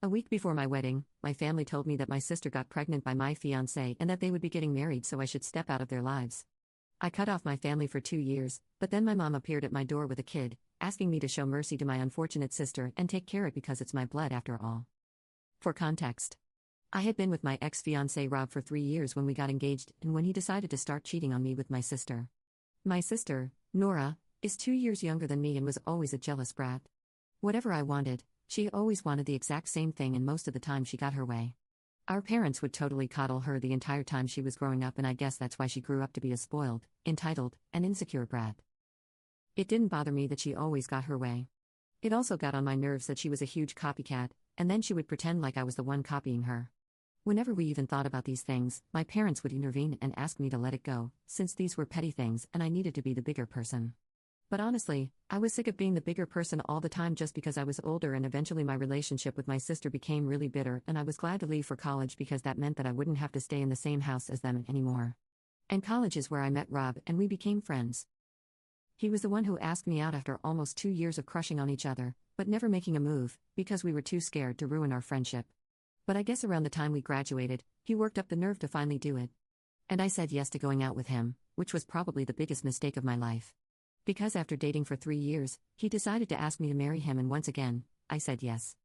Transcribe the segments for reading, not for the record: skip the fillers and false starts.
A week before my wedding, my family told me that my sister got pregnant by my fiancé and that they would be getting married, so I should step out of their lives. I cut off my family for 2 years, but then my mom appeared at my door with a kid, asking me to show mercy to my unfortunate sister and take care of it because it's my blood after all. For context, I had been with my ex-fiancé Rob for 3 years when we got engaged and when he decided to start cheating on me with my sister. My sister, Nora, is 2 years younger than me and was always a jealous brat. Whatever I wanted, she always wanted the exact same thing, and most of the time she got her way. Our parents would totally coddle her the entire time she was growing up, and I guess that's why she grew up to be a spoiled, entitled, and insecure brat. It didn't bother me that she always got her way. It also got on my nerves that she was a huge copycat, and then she would pretend like I was the one copying her. Whenever we even thought about these things, my parents would intervene and ask me to let it go, since these were petty things and I needed to be the bigger person. But honestly, I was sick of being the bigger person all the time just because I was older, and eventually my relationship with my sister became really bitter, and I was glad to leave for college because that meant that I wouldn't have to stay in the same house as them anymore. And college is where I met Rob and we became friends. He was the one who asked me out after almost 2 years of crushing on each other, but never making a move, because we were too scared to ruin our friendship. But I guess around the time we graduated, he worked up the nerve to finally do it. And I said yes to going out with him, which was probably the biggest mistake of my life. Because after dating for 3 years, he decided to ask me to marry him, and once again, I said yes.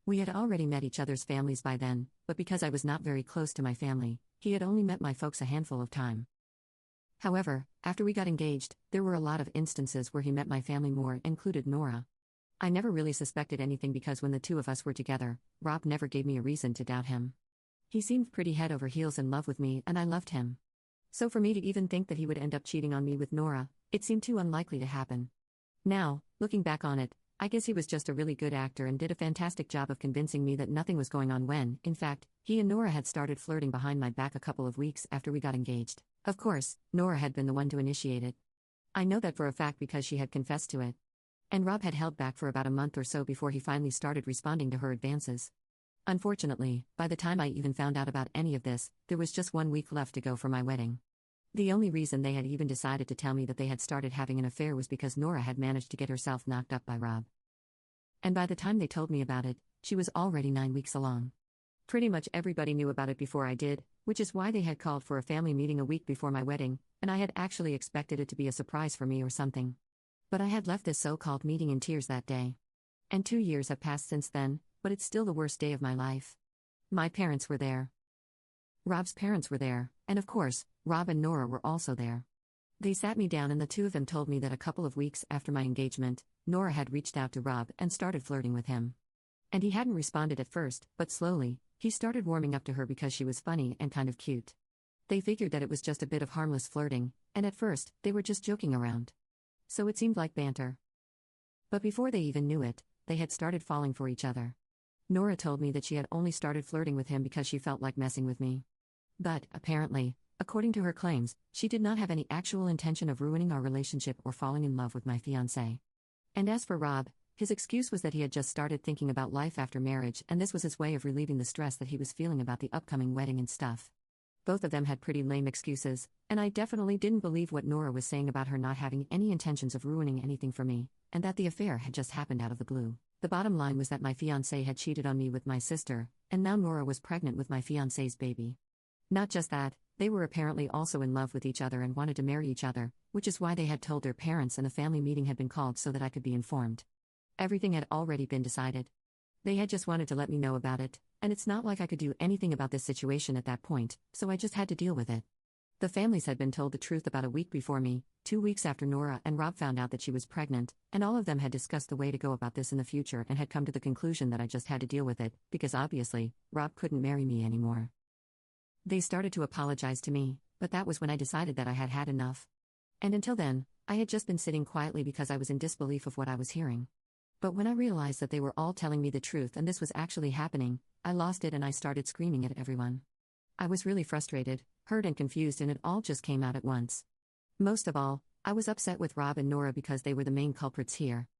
We had already met each other's families by then, but because I was not very close to my family, he had only met my folks a handful of time. However, after we got engaged, there were a lot of instances where he met my family more, included Nora. I never really suspected anything because when the two of us were together, Rob never gave me a reason to doubt him. He seemed pretty head over heels in love with me, and I loved him. So for me to even think that he would end up cheating on me with Nora, it seemed too unlikely to happen. Now, looking back on it, I guess he was just a really good actor and did a fantastic job of convincing me that nothing was going on when, in fact, he and Nora had started flirting behind my back a couple of weeks after we got engaged. Of course, Nora had been the one to initiate it. I know that for a fact because she had confessed to it. And Rob had held back for about a month or so before he finally started responding to her advances. Unfortunately, by the time I even found out about any of this, there was just 1 week left to go for my wedding. The only reason they had even decided to tell me that they had started having an affair was because Nora had managed to get herself knocked up by Rob. And by the time they told me about it, she was already 9 weeks along. Pretty much everybody knew about it before I did, which is why they had called for a family meeting a week before my wedding, and I had actually expected it to be a surprise for me or something. But I had left this so-called meeting in tears that day. And 2 years have passed since then, but it's still the worst day of my life. My parents were there. Rob's parents were there, and of course, Rob and Nora were also there. They sat me down and the two of them told me that a couple of weeks after my engagement, Nora had reached out to Rob and started flirting with him. And he hadn't responded at first, but slowly, he started warming up to her because she was funny and kind of cute. They figured that it was just a bit of harmless flirting, and at first, they were just joking around. So it seemed like banter. But before they even knew it, they had started falling for each other. Nora told me that she had only started flirting with him because she felt like messing with me. But, apparently, according to her claims, she did not have any actual intention of ruining our relationship or falling in love with my fiancé. And as for Rob, his excuse was that he had just started thinking about life after marriage, and this was his way of relieving the stress that he was feeling about the upcoming wedding and stuff. Both of them had pretty lame excuses, and I definitely didn't believe what Nora was saying about her not having any intentions of ruining anything for me, and that the affair had just happened out of the blue. The bottom line was that my fiancé had cheated on me with my sister, and now Nora was pregnant with my fiancé's baby. Not just that, they were apparently also in love with each other and wanted to marry each other, which is why they had told their parents and a family meeting had been called so that I could be informed. Everything had already been decided. They had just wanted to let me know about it, and it's not like I could do anything about this situation at that point, so I just had to deal with it. The families had been told the truth about a week before me, 2 weeks after Nora and Rob found out that she was pregnant, and all of them had discussed the way to go about this in the future and had come to the conclusion that I just had to deal with it, because obviously, Rob couldn't marry me anymore. They started to apologize to me, but that was when I decided that I had had enough. And until then, I had just been sitting quietly because I was in disbelief of what I was hearing. But when I realized that they were all telling me the truth and this was actually happening, I lost it and I started screaming at everyone. I was really frustrated, hurt and confused, and it all just came out at once. Most of all, I was upset with Rob and Nora because they were the main culprits here.